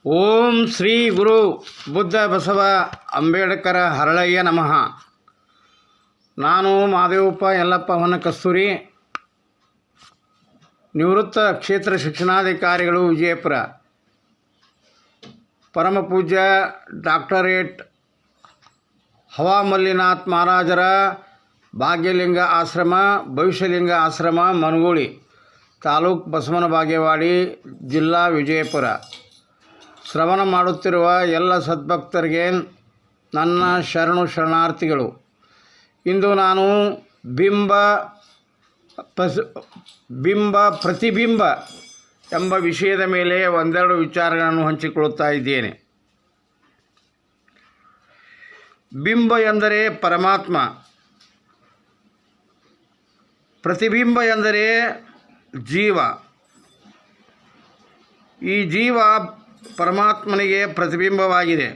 ಓಂ ಶ್ರೀ ಗುರು ಬುದ್ಧ ಬಸವ ಅಂಬೇಡ್ಕರ ಹರಳಯ್ಯ ನಮಃ. ನಾನು ಮಾದೇವಪ್ಪ ಯಲ್ಲಪ್ಪ ಹೊನ್ನಕಸ್ತೂರಿ, ನಿವೃತ್ತ ಕ್ಷೇತ್ರ ಶಿಕ್ಷಣಾಧಿಕಾರಿಗಳು, ವಿಜಯಪುರ. ಪರಮಪೂಜ್ಯ ಡಾಕ್ಟರೇಟ್ ಹವಾ ಮಲ್ಲಿನಾಥ್ ಮಹಾರಾಜರ ಭಾಗ್ಯಲಿಂಗ ಆಶ್ರಮ, ಭವಿಷ್ಯಲಿಂಗ ಆಶ್ರಮ, ಮನಗೂಳಿ, ತಾಲೂಕು ಬಸವನ ಬಾಗೇವಾಡಿ, ಜಿಲ್ಲಾ ವಿಜಯಪುರ. ಶ್ರವಣ ಮಾಡುತ್ತಿರುವ ಎಲ್ಲ ಸದ್ಭಕ್ತರಿಗೆ ನನ್ನ ಶರಣಾರ್ಥಿಗಳು. ಇಂದು ನಾನು ಪ್ರತಿಬಿಂಬ ಎಂಬ ವಿಷಯದ ಮೇಲೆ ಒಂದೆರಡು ವಿಚಾರಗಳನ್ನು ಹಂಚಿಕೊಳ್ಳುತ್ತಾ ಇದ್ದೇನೆ. ಬಿಂಬ ಎಂದರೆ ಪರಮಾತ್ಮ, ಪ್ರತಿಬಿಂಬ ಎಂದರೆ ಜೀವ. ಈ ಜೀವ ಪರಮಾತ್ಮನಿಗೆ ಪ್ರತಿಬಿಂಬವಾಗಿದೆ.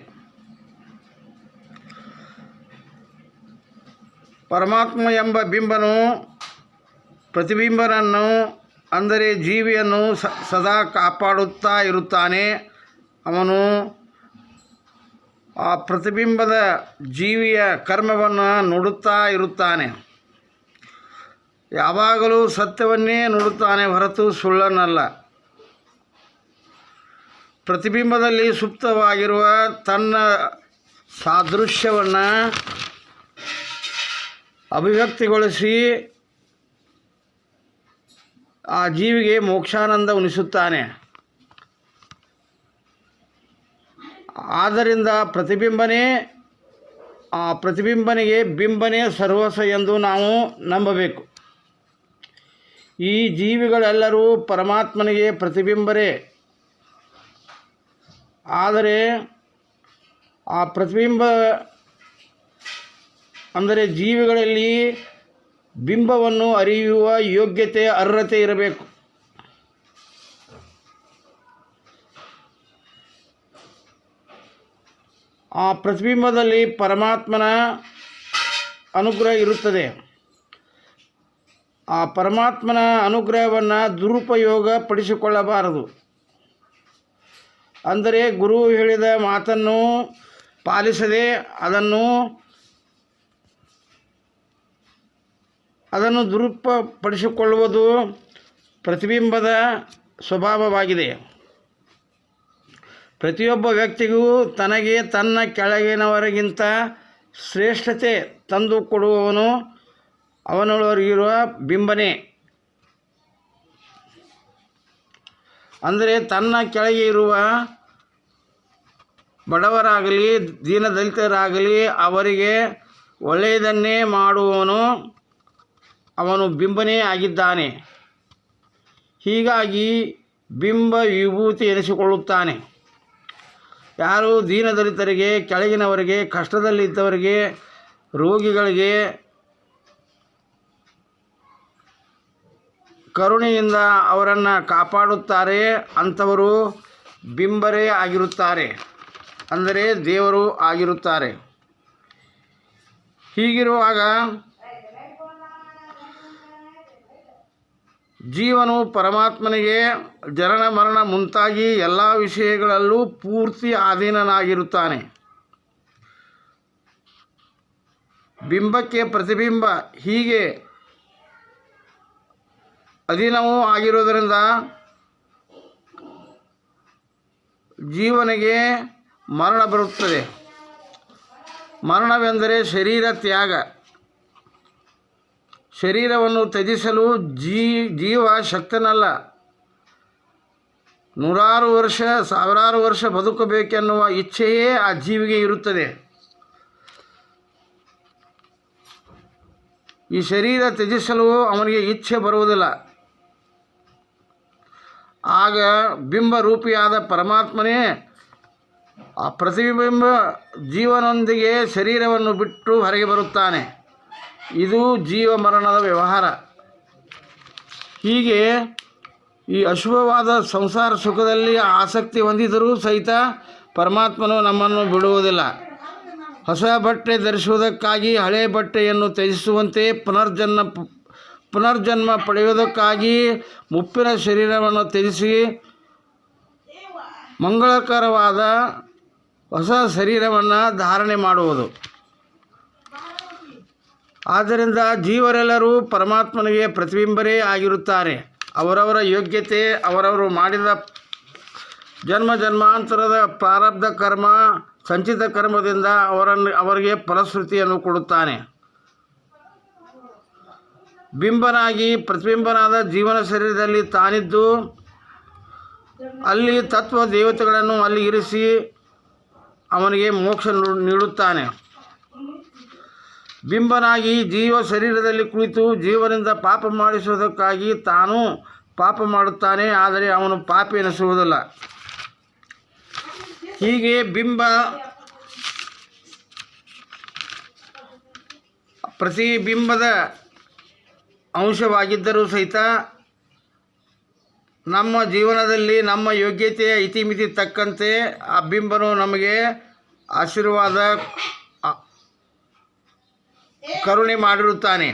ಪರಮಾತ್ಮ ಎಂಬ ಬಿಂಬನು ಪ್ರತಿಬಿಂಬನನ್ನು ಅಂದರೆ ಜೀವಿಯನ್ನು ಸದಾ ಕಾಪಾಡುತ್ತಾ ಇರುತ್ತಾನೆ. ಅವನು ಆ ಪ್ರತಿಬಿಂಬದ ಜೀವಿಯ ಕರ್ಮವನ್ನು ನೋಡುತ್ತಾ ಇರುತ್ತಾನೆ. ಯಾವಾಗಲೂ ಸತ್ಯವನ್ನೇ ನೋಡುತ್ತಾನೆ ಹೊರತು ಸುಳ್ಳನ್ನಲ್ಲ. ಪ್ರತಿಬಿಂಬದಲ್ಲಿ ಸುಪ್ತವಾಗಿರುವ ತನ್ನ ಸಾದೃಶ್ಯವನ್ನು ಅಭಿವ್ಯಕ್ತಿಗೊಳಿಸಿ ಆ ಜೀವಿಗೆ ಮೋಕ್ಷಾನಂದ ಉಣಿಸುತ್ತಾನೆ. ಆದ್ದರಿಂದ ಪ್ರತಿಬಿಂಬನಿಗೆ ಬಿಂಬನೇ ಸರ್ವಸ್ವ ಎಂದು ನಾವು ನಂಬಬೇಕು. ಈ ಜೀವಿಗಳೆಲ್ಲರೂ ಪರಮಾತ್ಮನಿಗೆ ಪ್ರತಿಬಿಂಬರೇ. ಆದರೆ ಆ ಪ್ರತಿಬಿಂಬ ಅಂದರೆ ಜೀವಿಗಳಲ್ಲಿ ಬಿಂಬವನ್ನು ಅರಿಯುವ ಯೋಗ್ಯತೆ, ಅರ್ಹತೆ ಇರಬೇಕು. ಆ ಪ್ರತಿಬಿಂಬದಲ್ಲಿ ಪರಮಾತ್ಮನ ಅನುಗ್ರಹ ಇರುತ್ತದೆ. ಆ ಪರಮಾತ್ಮನ ಅನುಗ್ರಹವನ್ನು ದುರುಪಯೋಗ ಪಡಿಸಿಕೊಳ್ಳಬಾರದು. ಅಂದರೆ ಗುರು ಹೇಳಿದ ಮಾತನ್ನು ಪಾಲಿಸದೆ ಅದನ್ನು ದುರುಪಡಿಸಿಕೊಳ್ಳುವುದು ಪ್ರತಿಬಿಂಬದ ಸ್ವಭಾವವಾಗಿದೆ. ಪ್ರತಿಯೊಬ್ಬ ವ್ಯಕ್ತಿಗೂ ತನಗೆ ತನ್ನ ಕೆಳಗಿನವರಿಗಿಂತ ಶ್ರೇಷ್ಠತೆ ತಂದು ಕೊಡುವವನು ಅವನೊಳಗಿರುವ ಬಿಂಬನೇ. ಅಂದರೆ ತನ್ನ ಕೆಳಗೆ ಇರುವ ಬಡವರಾಗಲಿ ದೀನದಲಿತರಾಗಲಿ ಅವರಿಗೆ ಒಳ್ಳೆಯದನ್ನೇ ಮಾಡುವವನು ಅವನು ಬಿಂಬನೇ ಆಗಿದ್ದಾನೆ. ಹೀಗಾಗಿ ಬಿಂಬ ವಿಭೂತಿ ಎನಿಸಿಕೊಳ್ಳುತ್ತಾನೆ. ಯಾರು ದೀನದಲಿತರಿಗೆ, ಕೆಳಗಿನವರಿಗೆ, ಕಷ್ಟದಲ್ಲಿದ್ದವರಿಗೆ, ರೋಗಿಗಳಿಗೆ ಕರುಣೆಯಿಂದ ಅವರನ್ನು ಕಾಪಾಡುತ್ತಾರೆ, ಅಂಥವರು ಬಿಂಬರೇ ಆಗಿರುತ್ತಾರೆ, ಅಂದರೆ ದೇವರು ಆಗಿರುತ್ತಾರೆ. ಹೀಗಿರುವಾಗ ಜೀವನು ಪರಮಾತ್ಮನಿಗೆ ಜನನ ಮರಣ ಮುಂತಾಗಿ ಎಲ್ಲ ವಿಷಯಗಳಲ್ಲೂ ಪೂರ್ತಿ ಅಧೀನನಾಗಿರುತ್ತಾನೆ. ಬಿಂಬಕ್ಕೆ ಪ್ರತಿಬಿಂಬ ಹೀಗೆ ಅಧೀನವೂ ಆಗಿರುವುದರಿಂದ ಜೀವನಿಗೆ ಮರಣ ಬರುತ್ತದೆ. ಮರಣವೆಂದರೆ ಶರೀರ ತ್ಯಾಗ. ಶರೀರವನ್ನು ತ್ಯಜಿಸಲು ಜೀವ ಶಕ್ತನಲ್ಲ. ನೂರಾರು ವರ್ಷ, ಸಾವಿರಾರು ವರ್ಷ ಬದುಕಬೇಕೆನ್ನುವ ಇಚ್ಛೆಯೇ ಆ ಜೀವಿಗೆ ಇರುತ್ತದೆ. ಈ ಶರೀರ ತ್ಯಜಿಸಲು ಅವನಿಗೆ ಇಚ್ಛೆ ಬರುವುದಿಲ್ಲ. ಆಗ ಬಿಂಬರೂಪಿಯಾದ ಪರಮಾತ್ಮನೇ ಆ ಪ್ರತಿಬಿಂಬ ಜೀವನೊಂದಿಗೆ ಶರೀರವನ್ನು ಬಿಟ್ಟು ಹೊರಗೆ ಬರುತ್ತಾನೆ. ಇದು ಜೀವ ಮರಣದ ವ್ಯವಹಾರ. ಹೀಗೆ ಈ ಅಶುಭವಾದ ಸಂಸಾರ ಸುಖದಲ್ಲಿ ಆಸಕ್ತಿ ಹೊಂದಿದರೂ ಸಹಿತ ಪರಮಾತ್ಮನು ನಮ್ಮನ್ನು ಬಿಡುವುದಿಲ್ಲ. ಹೊಸ ಬಟ್ಟೆ ಧರಿಸುವುದಕ್ಕಾಗಿ ಹಳೆ ಬಟ್ಟೆಯನ್ನು ತ್ಯಜಿಸುವಂತೆ ಪುನರ್ಜನ್ಮ ಪಡೆಯುವುದಕ್ಕಾಗಿ ಮುಪ್ಪಿನ ಶರೀರವನ್ನು ತ್ಯಜಿಸಿ ಮಂಗಳಕರವಾದ ಹೊಸ ಶರೀರವನ್ನು ಧಾರಣೆ ಮಾಡುವುದು. ಆದ್ದರಿಂದ ಜೀವರೆಲ್ಲರೂ ಪರಮಾತ್ಮನಿಗೆ ಪ್ರತಿಬಿಂಬರೇ ಆಗಿರುತ್ತಾರೆ. ಅವರವರ ಯೋಗ್ಯತೆ, ಅವರವರು ಮಾಡಿದ ಜನ್ಮಾಂತರದ ಪ್ರಾರಬ್ಧ ಕರ್ಮ, ಸಂಚಿತ ಕರ್ಮದಿಂದ ಅವರಿಗೆ ಫಲಶ್ರುತಿಯನ್ನು ಕೊಡುತ್ತಾನೆ. ಬಿಂಬನಾಗಿ ಪ್ರತಿಬಿಂಬನಾದ ಜೀವನ ಶರೀರದಲ್ಲಿ ತಾನಿದ್ದು ಅಲ್ಲಿ ತತ್ವ ದೇವತೆಗಳನ್ನು ಅಲ್ಲಿ ಇರಿಸಿ ಅವನಿಗೆ ಮೋಕ್ಷ ನೀಡುತ್ತಾನೆ. ಬಿಂಬನಾಗಿ ಜೀವ ಶರೀರದಲ್ಲಿ ಕುಳಿತು ಜೀವನಿಂದ ಪಾಪ ಮಾಡಿಸುವುದಕ್ಕಾಗಿ ತಾನು ಪಾಪ ಮಾಡುತ್ತಾನೆ, ಆದರೆ ಅವನು ಪಾಪಿ ಎನಿಸುವುದಿಲ್ಲ. ಹೀಗೆ ಬಿಂಬ ಪ್ರತಿಬಿಂಬದ ಅಂಶವಾಗಿದ್ದರೂ ಸಹಿತ ನಮ್ಮ ಜೀವನದಲ್ಲಿ ನಮ್ಮ ಯೋಗ್ಯತೆಯ ಇತಿಮಿತಿ ತಕ್ಕಂತೆ ಆ ಬಿಂಬನು ನಮಗೆ ಆಶೀರ್ವಾದ ಕರುಣೆ ಮಾಡಿರುತ್ತಾನೆ.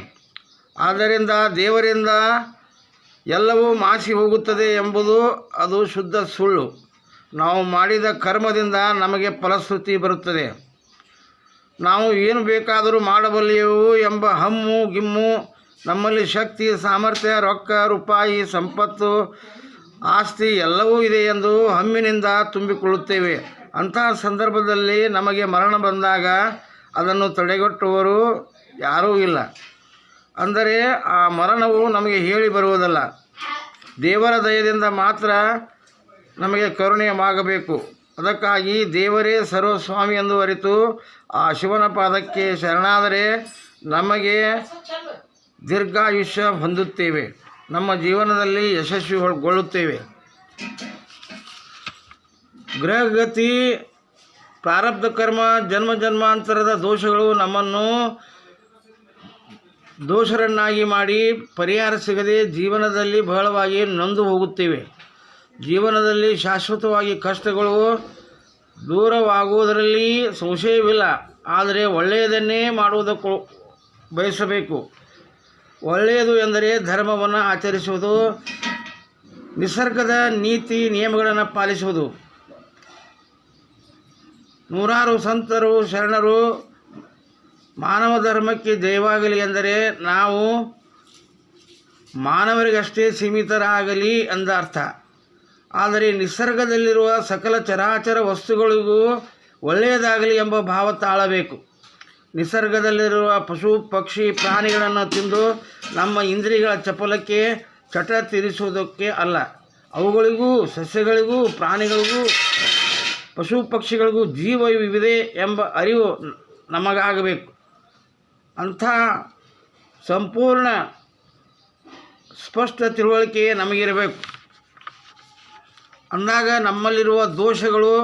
ಆದ್ದರಿಂದ ದೇವರಿಂದ ಎಲ್ಲವೂ ಮಾಸಿ ಹೋಗುತ್ತದೆ ಎಂಬುದು ಅದು ಶುದ್ಧ ಸುಳ್ಳು. ನಾವು ಮಾಡಿದ ಕರ್ಮದಿಂದ ನಮಗೆ ಫಲಶ್ರುತಿ ಬರುತ್ತದೆ. ನಾವು ಏನು ಬೇಕಾದರೂ ಮಾಡಬಲ್ಲೆವು ಎಂಬ ಹಮ್ಮು ಗಿಮ್ಮು, ನಮ್ಮಲ್ಲಿ ಶಕ್ತಿ, ಸಾಮರ್ಥ್ಯ, ರೊಕ್ಕ, ರೂಪಾಯಿ, ಸಂಪತ್ತು, ಆಸ್ತಿ ಎಲ್ಲವೂ ಇದೆ ಎಂದು ಹಮ್ಮಿನಿಂದ ತುಂಬಿಕೊಳ್ಳುತ್ತೇವೆ. ಅಂತಹ ಸಂದರ್ಭದಲ್ಲಿ ನಮಗೆ ಮರಣ ಬಂದಾಗ ಅದನ್ನು ತಡೆಗಟ್ಟುವವರು ಯಾರೂ ಇಲ್ಲ. ಅಂದರೆ ಆ ಮರಣವು ನಮಗೆ ಹೇಳಿ ಬರುವುದಲ್ಲ, ದೇವರ ದಯದಿಂದ ಮಾತ್ರ ನಮಗೆ ಕರುಣೆಯವಾಗಬೇಕು. ಅದಕ್ಕಾಗಿ ದೇವರೇ ಸರ್ವಸ್ವಾಮಿ ಎಂದು ಅರಿತು ಆ ಶಿವನ ಪಾದಕ್ಕೆ ಶರಣಾದರೆ ನಮಗೆ ದೀರ್ಘಾಯುಷ್ಯ ಹೊಂದುತ್ತೇವೆ, ನಮ್ಮ ಜೀವನದಲ್ಲಿ ಯಶಸ್ವಿಗೊಳ್ಳುತ್ತೇವೆ. ಗ್ರಹಗತಿ, ಪ್ರಾರಬ್ಧ ಕರ್ಮ, ಜನ್ಮಾಂತರದ ದೋಷಗಳು ನಮ್ಮನ್ನು ದೋಷರನ್ನಾಗಿ ಮಾಡಿ ಪರಿಹಾರ ಸಿಗದೆ ಜೀವನದಲ್ಲಿ ಬಹಳವಾಗಿ ನೊಂದು ಹೋಗುತ್ತೇವೆ. ಜೀವನದಲ್ಲಿ ಶಾಶ್ವತವಾಗಿ ಕಷ್ಟಗಳು ದೂರವಾಗುವುದರಲ್ಲಿ ಸಂಶಯವಿಲ್ಲ. ಆದರೆ ಒಳ್ಳೆಯದನ್ನೇ ಮಾಡುವುದಕ್ಕೂ ಬಯಸಬೇಕು. ಒಳ್ಳೆಯದು ಎಂದರೆ ಧರ್ಮವನ್ನು ಆಚರಿಸುವುದು, ನಿಸರ್ಗದ ನೀತಿ ನಿಯಮಗಳನ್ನು ಪಾಲಿಸುವುದು. ನೂರಾರು ಸಂತರು ಶರಣರು ಮಾನವ ಧರ್ಮಕ್ಕೆ ಜಯವಾಗಲಿ ಎಂದರೆ ನಾವು ಮಾನವರಿಗಷ್ಟೇ ಸೀಮಿತರಾಗಲಿ ಎಂದ ಅರ್ಥ. ಆದರೆ ನಿಸರ್ಗದಲ್ಲಿರುವ ಸಕಲ ಚರಾಚರ ವಸ್ತುಗಳಿಗೂ ಒಳ್ಳೆಯದಾಗಲಿ ಎಂಬ ಭಾವ ತಾಳಬೇಕು. ನಿಸರ್ಗದಲ್ಲಿರುವ ಪಶು ಪಕ್ಷಿ ಪ್ರಾಣಿಗಳನ್ನು ತಿಂದು ನಮ್ಮ ಇಂದ್ರಿಯಗಳ ಚಪಲಕ್ಕೆ ಚಟ ತೀರಿಸುವುದಕ್ಕೆ ಅಲ್ಲ, ಅವುಗಳಿಗೂ ಸಸ್ಯಗಳಿಗೂ ಪ್ರಾಣಿಗಳಿಗೂ ಪಶು ಪಕ್ಷಿಗಳಿಗೂ ಜೀವವಿದೆ ಎಂಬ ಅರಿವು ನಮಗಾಗಬೇಕು. ಅಂಥ ಸಂಪೂರ್ಣ ಸ್ಪಷ್ಟ ತಿಳುವಳಿಕೆ ನಮಗಿರಬೇಕು. ಅಂದಾಗ ನಮ್ಮಲ್ಲಿರುವ ದೋಷಗಳು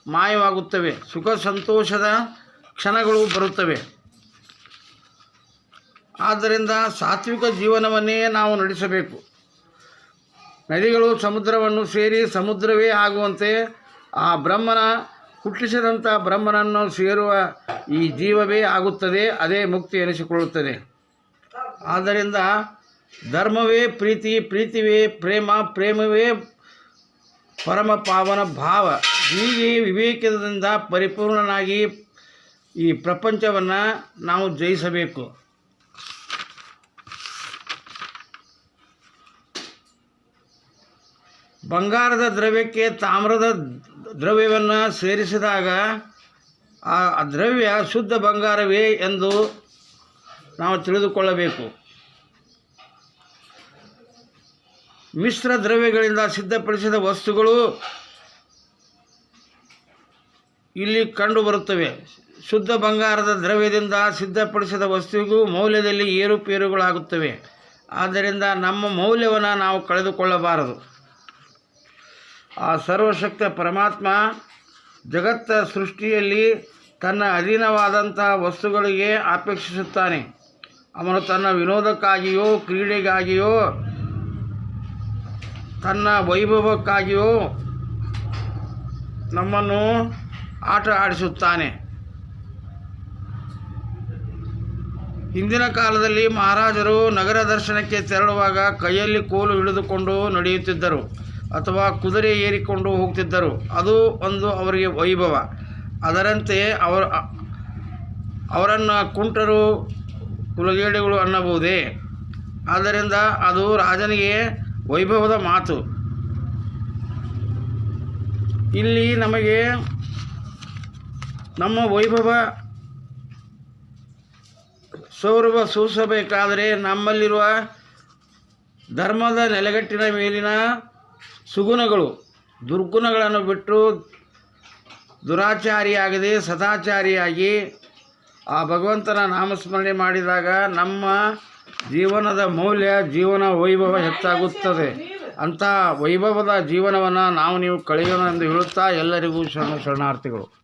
ಮಾಯವಾಗುತ್ತವೆ, ಸುಖ ಸಂತೋಷದ ಕ್ಷಣಗಳು ಬರುತ್ತವೆ. ಆದ್ದರಿಂದ ಸಾತ್ವಿಕ ಜೀವನವನ್ನೇ ನಾವು ನಡೆಸಬೇಕು. ನದಿಗಳು ಸಮುದ್ರವನ್ನು ಸೇರಿ ಸಮುದ್ರವೇ ಆಗುವಂತೆ ಆ ಬ್ರಹ್ಮನ ಹುಟ್ಟಿಸಿದಂಥ ಬ್ರಹ್ಮನನ್ನು ಸೇರುವ ಈ ಜೀವವೇ ಆಗುತ್ತದೆ, ಅದೇ ಮುಕ್ತಿ ಎನಿಸಿಕೊಳ್ಳುತ್ತದೆ. ಆದ್ದರಿಂದ ಧರ್ಮವೇ ಪ್ರೀತಿ, ಪ್ರೀತಿವೇ ಪ್ರೇಮ, ಪ್ರೇಮವೇ ಪರಮ ಪಾವನ ಭಾವ. ಹೀಗೆ ವಿವೇಕದಿಂದ ಪರಿಪೂರ್ಣನಾಗಿ ಈ ಪ್ರಪಂಚವನ್ನು ನಾವು ಜಯಿಸಬೇಕು. ಬಂಗಾರದ ದ್ರವ್ಯಕ್ಕೆ ತಾಮ್ರದ ದ್ರವ್ಯವನ್ನು ಸೇರಿಸಿದಾಗ ಆ ದ್ರವ್ಯ ಶುದ್ಧ ಬಂಗಾರವೇ ಎಂದು ನಾವು ತಿಳಿದುಕೊಳ್ಳಬೇಕು. ಮಿಶ್ರ ದ್ರವ್ಯಗಳಿಂದ ಸಿದ್ಧಪಡಿಸಿದ ವಸ್ತುಗಳು ಇಲ್ಲಿ ಕಂಡುಬರುತ್ತವೆ. ಶುದ್ಧ ಬಂಗಾರದ ದ್ರವ್ಯದಿಂದ ಸಿದ್ಧಪಡಿಸಿದ ವಸ್ತುವಿಗೂ ಮೌಲ್ಯದಲ್ಲಿ ಏರುಪೇರುಗಳಾಗುತ್ತವೆ. ಆದ್ದರಿಂದ ನಮ್ಮ ಮೌಲ್ಯವನ್ನು ನಾವು ಕಳೆದುಕೊಳ್ಳಬಾರದು. ಆ ಸರ್ವಶಕ್ತ ಪರಮಾತ್ಮ ಜಗತ್ತ ಸೃಷ್ಟಿಯಲ್ಲಿ ತನ್ನ ಅಧೀನವಾದಂತಹ ವಸ್ತುಗಳಿಗೆ ಅಪೇಕ್ಷಿಸುತ್ತಾನೆ. ಅವನು ತನ್ನ ವಿನೋದಕ್ಕಾಗಿಯೋ ಕ್ರೀಡೆಗಾಗಿಯೋ ತನ್ನ ವೈಭವಕ್ಕಾಗಿಯೋ ನಮ್ಮನ್ನು ಆಟ ಆಡಿಸುತ್ತಾನೆ. ಹಿಂದಿನ ಕಾಲದಲ್ಲಿ ಮಹಾರಾಜರು ನಗರ ದರ್ಶನಕ್ಕೆ ತೆರಳುವಾಗ ಕೈಯಲ್ಲಿ ಕೋಲು ಹಿಡಿದುಕೊಂಡು ನಡೆಯುತ್ತಿದ್ದರು. ಅಥವಾ ಕುದುರೆ ಏರಿಕೊಂಡು ಹೋಗ್ತಿದ್ದರು. ಅದು ಒಂದು ಅವರಿಗೆ ವೈಭವ. ಅದರಂತೆ ಅವರನ್ನು ಕುಂಟರು ಕುಲಗೇಡಿಗಳು ಅನ್ನಬಹುದೇ? ಆದ್ದರಿಂದ ಅದು ರಾಜನಿಗೆ ವೈಭವದ ಮಾತು. ಇಲ್ಲಿ ನಮಗೆ ನಮ್ಮ ವೈಭವ ಸೌರಭ ಸೂಸಬೇಕಾದರೆ ನಮ್ಮಲ್ಲಿರುವ ಧರ್ಮದ ನೆಲೆಗಟ್ಟಿನ ಮೇಲಿನ ಸುಗುಣಗಳು ದುರ್ಗುಣಗಳನ್ನು ಬಿಟ್ಟು ದುರಾಚಾರಿಯಾಗದೆ ಸದಾಚಾರಿಯಾಗಿ ಆ ಭಗವಂತನ ನಾಮಸ್ಮರಣೆ ಮಾಡಿದಾಗ ನಮ್ಮ ಜೀವನದ ಮೌಲ್ಯ ಜೀವನ ವೈಭವ ಹೆಚ್ಚಾಗುತ್ತದೆ. ಅಂಥ ವೈಭವದ ಜೀವನವನ್ನು ನಾವು ನೀವು ಕಳೆಯೋಣ ಎಂದು ಹೇಳುತ್ತಾ ಎಲ್ಲರಿಗೂ ಶರಣಾರ್ಥಿಗಳು.